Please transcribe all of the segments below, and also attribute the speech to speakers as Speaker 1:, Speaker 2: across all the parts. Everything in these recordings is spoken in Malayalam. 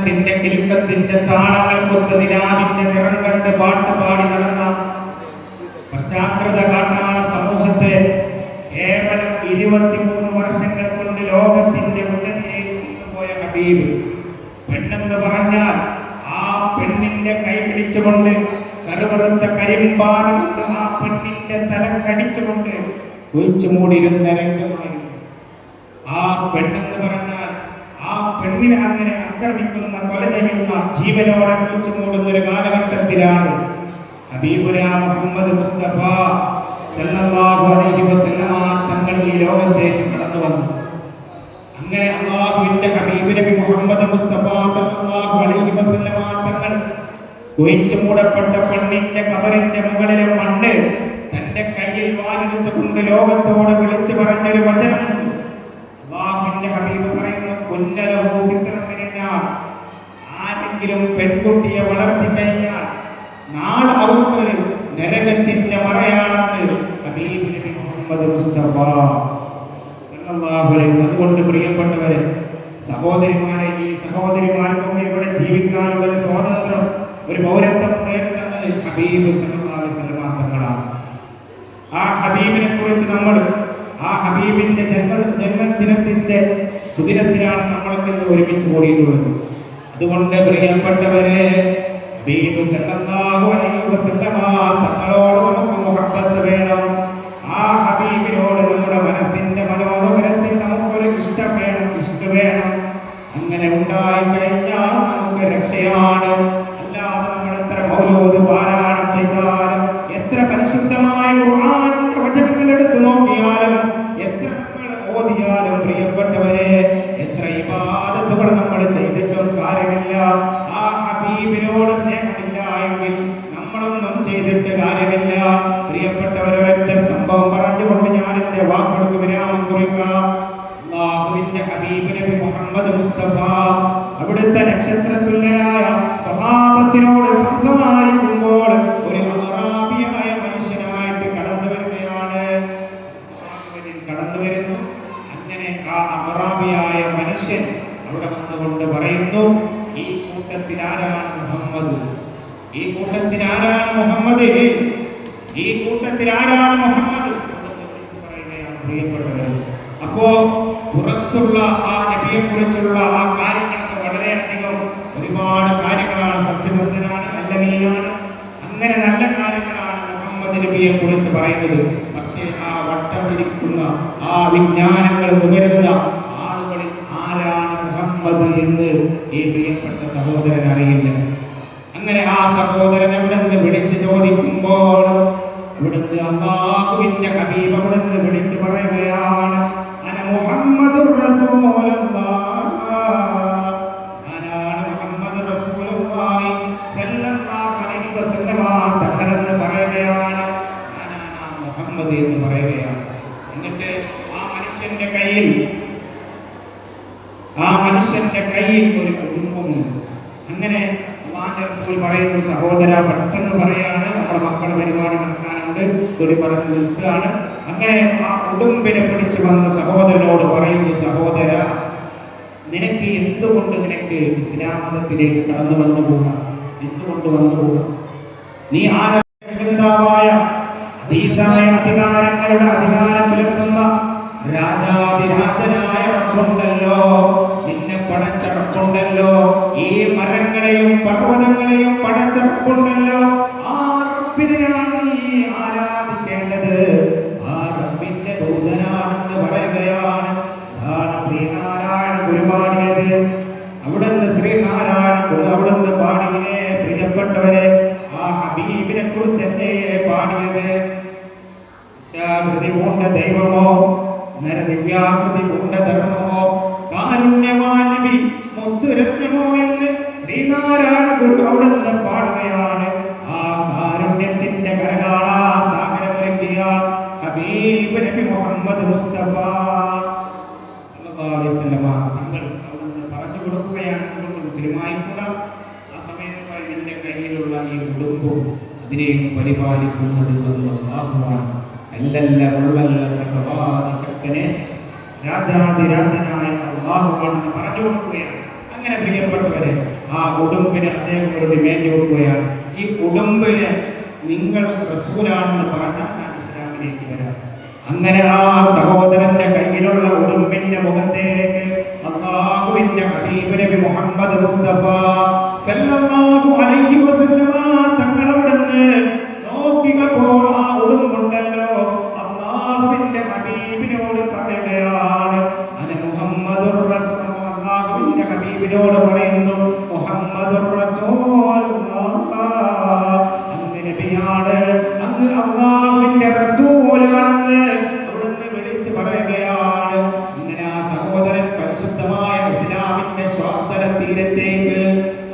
Speaker 1: ഈണത്തിന്റെ കിലുക്കത്തിന്റെ താളങ്ങൾ കൊത്ത് നിലാവിന്റെ നിറം കണ്ട് പാട്ട് പാടി നടന്ന പശ്ചാത്തല കാട്ടാള സമൂഹത്തെ കേവലം 23 വർഷങ്ങൾ കൊണ്ട് ലോകത്തിന്റെ ഉന്നതിയിലേക്ക് കൊണ്ടുപോയ ഹബീബ്. പെണ്ണെന്ന് പറഞ്ഞാൽ ആ പെണ്ണിന്റെ കൈ പിടിച്ചുകൊണ്ട് കറുവറുത്ത കരിമ്പാറ് കൊണ്ട് ആ പെണ്ണിന്റെ തല കടിച്ചുകൊണ്ട് കുഴിച്ചു മൂടിയിരുന്ന രംഗമായിരുന്നു. ആ പെണ്ണെന്ന് പറഞ്ഞാൽ ആ പെണ്ണിനെ അങ്ങനെ ആക്രമിക്കുന്ന, കൊല ചെയ്യുന്ന, ജീവനോടെ കുഴിച്ചു മൂടുന്ന ഒരു കാലഘട്ടത്തിലാണ് ഹബീബുനാ മുഹമ്മദ് മുസ്തഫ സല്ലല്ലാഹു അലൈഹി വസല്ലമ തങ്ങൾ ഈ ലോകത്തേക്ക് കടന്നു വന്നു. അങ്ങനെ അല്ലാഹുവിന്റെ ഹബീബ് നബി മുഹമ്മദ് മുസ്തഫ സല്ലല്ലാഹു അലൈഹി വസല്ലമ തങ്ങൾ കുഴിച്ചു മൂടപ്പെട്ട പെണ്ണിന്റെ ഖബറിന്റെ മുകളിലെ മണ്ണ് തന്റെ കയ്യിൽ വാരിയെടുത്തുകൊണ്ട് ലോകത്തോട് വിളിച്ചു പറഞ്ഞൊരു വചനമുണ്ട്. അല്ലാഹുവിന്റെ ഹബീബ് പറയുന്നു, കുന്നലഹു സിത്റൻ മിനന്നാർ. ആരെങ്കിലും പെൺകുട്ടിയെ വളർത്തി കഴിഞ്ഞാൽ നാളെ അവർക്ക് നരകത്തിന്റെ മറയാണെന്ന് ഹബീബ് നബി മുഹമ്മദ് മുസ്തഫ സല്ലല്ലാഹു അലൈഹി വസല്ലം. അതുകൊണ്ട് പ്രിയപ്പെട്ടവരെ, സഹോദരിമാരെ, ഈ സഹോദരിമാർക്കൊക്കെ ഇവിടെ ജീവിക്കാനുള്ള ഒരു സ്വാതന്ത്ര്യം, ഒരു പൗരത്വം നേടുന്നത് ഹബീബ് സല്ലല്ലാഹു അലൈഹി വസല്ലം തങ്ങളാണ്. ആ ഹബീബിനെ കുറിച്ച് നമ്മൾ ആ ഹബീബിന്റെ ജന്മദിനത്തിന്റെ സുദിനത്തിലാണ് നമ്മളൊക്കെ ഒരുമിച്ച് കൂടിയിട്ടുള്ളത്. അതുകൊണ്ട് പ്രിയപ്പെട്ടവരെ, ഹബീബ് സല്ലല്ലാഹു അലൈഹി വസല്ലം തങ്ങളോട് നമുക്ക് മുഹബ്ബത്ത് വേണം. ആ ഹബീബിനോട് നമ്മുടെ മനസ്സിന്റെ മനോഹരത്തിൽ നമുക്കൊരു ഇഷ്ടം വേണം. അങ്ങനെ ഉണ്ടായി കഴിഞ്ഞാൽ നമുക്ക് രക്ഷയാണ്. അല്ലാതെ നമ്മൾ എത്ര മൗലൂദ് പാരായണം ചെയ്താലും, എത്ര പരിശുദ്ധമായ ഖുർആനിന്റെ വചനങ്ങൾ എടുത്തു നോക്കിയാലും, എത്ര നമ്മൾ ഓതിയാലും, പ്രിയപ്പെട്ടവരെ, എത്ര ഇബാദത്തുകൾ നമ്മൾ ചെയ്തിട്ടും കാര്യമില്ല. ആ ഹബീബിനോട് സ്നേഹമില്ല എങ്കിൽ നമ്മളൊന്നും ചെയ്തിട്ട് കാര്യമില്ല. പ്രിയപ്പെട്ടവരെ, ഒരൊറ്റ സംഭവം പറഞ്ഞുകൊണ്ട് ഞാൻ എന്റെ വാക്കുകൾക്ക് വിരാമം കുറിക്കാം. അല്ലാഹുവിന്റെ ഹബീബ് നബി മുഹമ്മദ് മുസ്തഫ അവിടുത്തെ നക്ഷത്രതുല്യനായ സ്വഭാവത്തിനോട് സംസാരിക്കുമ്പോൾ ഒരു അറാബിയായ മനുഷ്യനായിട്ട് കടന്നു വരുന്നു. അങ്ങനെ ആ അറാബിയായ മനുഷ്യൻ അവിടെ വന്നുകൊണ്ട് പറയുന്നു, ഈ കൂട്ടത്തിൽ ആരാണ് മുഹമ്മദ്? ഈ കൂട്ടത്തിൽ ആരാണ് മുഹമ്മദ്? ഈ കൂട്ടത്തിൽ ആരാണ് മുഹമ്മദ്? പ്രിയപ്പെട്ടവർ, അപ്പോ പുറത്തുള്ള ആ നബിയെ കുറിച്ചുള്ള ആ കാര്യങ്ങൾക്ക് വളരെയധികം ഒരുപാട് കാര്യങ്ങളാണ്. സത്യസന്ധനാണ്, നല്ല നീയാണ്, അങ്ങനെ നല്ല കാര്യങ്ങളാണ് മുഹമ്മദ് നബിയെ കുറിച്ച് പറയുന്നത്. പക്ഷേ ആ വട്ടമിരിക്കുന്ന ആ വിജ്ഞാനങ്ങൾ നുകരുന്ന ആളുകളിൽ ആരാണ് മുഹമ്മദ് എന്ന് ഈ പ്രിയപ്പെട്ട സഹോദരൻ അറിയില്ല. അങ്ങനെ ആ സഹോദരൻ അവിടുന്ന് വിളിച്ച് ചോദിക്കുമ്പോൾ ഇവിടുന്ന് അല്ലാഹുവിന്റെ ഹബീബ് അവിടുന്ന് വിളിച്ച് പറയുകയാണ്, അന മുഹമ്മദുർ റസൂലുള്ളാഹ്, ആരാണ് മുഹമ്മദ് റസൂലുള്ളാഹി സല്ലല്ലാഹു അലൈഹി വസല്ലം തങ്ങളെന്ന് പറയുകയാണ്. ആരാണ് മുഹമ്മദ് എന്ന് പറയുകയാണ്. എന്നിട്ട് ആ മനുഷ്യന്റെ കയ്യിൽ ഒരു കുടുംബമുണ്ട്. അങ്ങനെ അല്ലാഹുവിന്റെ റസൂൽ പറയുന്നു, സഹോദര പെട്ടെന്ന് പറയാണ്, നമ്മുടെ മക്കളുടെ പരിപാടി നടക്കാനുണ്ട്, തൊടി പറഞ്ഞ് നിൽക്കുകയാണ്. അങ്ങനെ ആ ഉടുമ്പിനെ പിടിച്ചു വന്ന സഹോദരനോട് പറയുന്നു, സഹോദര, നിനക്ക് എന്തുകൊണ്ട് ഇസ്ലാം മതത്തിലേക്ക് കടന്നു വന്നുകൂടാ? എന്തുകൊണ്ട് വന്നുകൂടാ? നീ ആരായ അധികാരങ്ങളുടെ അധികാരം പുലർത്തുന്ന രാജാതിരാജനായ റബ്ബുണ്ടല്ലോ, നിന്നെ പടച്ച റബ്ബുണ്ടല്ലോ, ഈ മരങ്ങളെയും പർവ്വതങ്ങളെയും പടച്ച റബ്ബുണ്ടല്ലോ, ആ റബ്ബിനെയാണ് നീ ആരാധിക്കേണ്ടത്. ആ റബ്ബിന്റെ ദൂതനാണെന്ന് പറയുകയാണ്. അതാണ് ശ്രീനാരായണ ഗുരു പാടിയത്. അവിടുന്ന് ശ്രീനാരായണ ഗുരു അവിടുന്ന് പാടിയേ. പ്രിയപ്പെട്ടവരെ, ആ ഹബീബിനെ കുറിച്ച് എന്നെ പാടിയത് ശാകൃതി പൂണ്ട ദൈവമോ, നരദിവ്യാകൃതി പൂണ്ട ധർമ്മമോ, കാരുണ്യവാൻ നബി മുത്തുരത്നമോ എന്ന് ശ്രീനാരായണ ഗുരു അവിടുന്ന് പാടുകയാണ്. ആ കാരുണ്യത്തിന്റെ കരകാളാ സാഗരമൊരുക്കിയ ഹബീബ് നബി മുഹമ്മദ് മുസ്തഫ സല്ലല്ലാഹു അലൈഹി വസല്ലം തങ്ങൾ അവിടുന്ന് പറഞ്ഞു കൊടുക്കുകയാണ്, അതുകൊണ്ട് മുസ്ലിമായിക്കൂടാ. ആ സമയത്ത് നിന്റെ കയ്യിലുള്ള ഈ കുടുംബം അതിനെയും പരിപാലിക്കുന്നത് അല്ലാഹുവാണ്. അല്ലല്ല ഉള്ളല്ല സകവാദി ശക്തനേശ് രാജാതിരാജനായ അല്ലാഹുവാണെന്ന് പറഞ്ഞു കൊടുക്കുകയാണ്. അങ്ങനെ പ്രിയപ്പെട്ടവരെ, ആ ഉടുമ്പിന് അദ്ദേഹം ഒരു ഡിമാൻഡ് വെക്കുകയാണ്. ഈ ഉടുമ്പിന് നിങ്ങൾ റസൂലാണെന്ന് പറഞ്ഞാൽ ഞാൻ ഇസ്ലാമിലേക്ക് വരാം. അങ്ങനെ ആ സഹോദരന്റെ കയ്യിലുള്ള ഉടുമ്പിന്റെ മുഖത്തേക്ക് അല്ലാഹുവിന്റെ ഹബീബ് നബി മുഹമ്മദ് മുസ്തഫ സല്ലല്ലാഹു അലൈഹി വസല്ലമ തങ്ങൾ അവിടുന്ന് നോക്കിയപ്പോൾ ആ ഉടുമ്പുണ്ടല്ലോ അല്ലാഹുവിന്റെ ഹബീബിനോട് പറയുകയാണ്, അന മുഹമ്മദുർ റസൂൽ. അല്ലാഹുവിന്റെ ഹബീബിനോട് പറയുന്നു, മുഹമ്മദുർ റസൂലുള്ളാഹ്, അങ്ങ് നബിയാണ്, അങ്ങ് അല്ലാഹുവിന്റെ റസൂലാണെന്ന് അവിടുന്ന് വിളിച്ചു പറയുകയാണ്. ഇങ്ങനെ ആ സഹോദരൻ പരിശുദ്ധമായ ഇസ്ലാമിന്റെ സ്വാതന്ത്ര്യ തീരത്തേക്ക്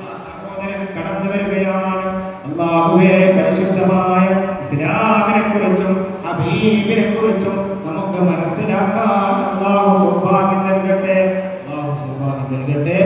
Speaker 1: ആ സഹോദരൻ കടന്നു വരികയാണ്. അല്ലാഹുവേ, പരിശുദ്ധമായ ഇസ്ലാമിനെ കുറിച്ചും ഹബീബിനെ കുറിച്ചും നമുക്ക് മനസ്സിലാക്കാൻ അല്ലാഹു സൗഭാഗ്യം നൽകട്ടെ. അല്ലാഹു സൗഭാഗ്യം നൽകട്ടെ.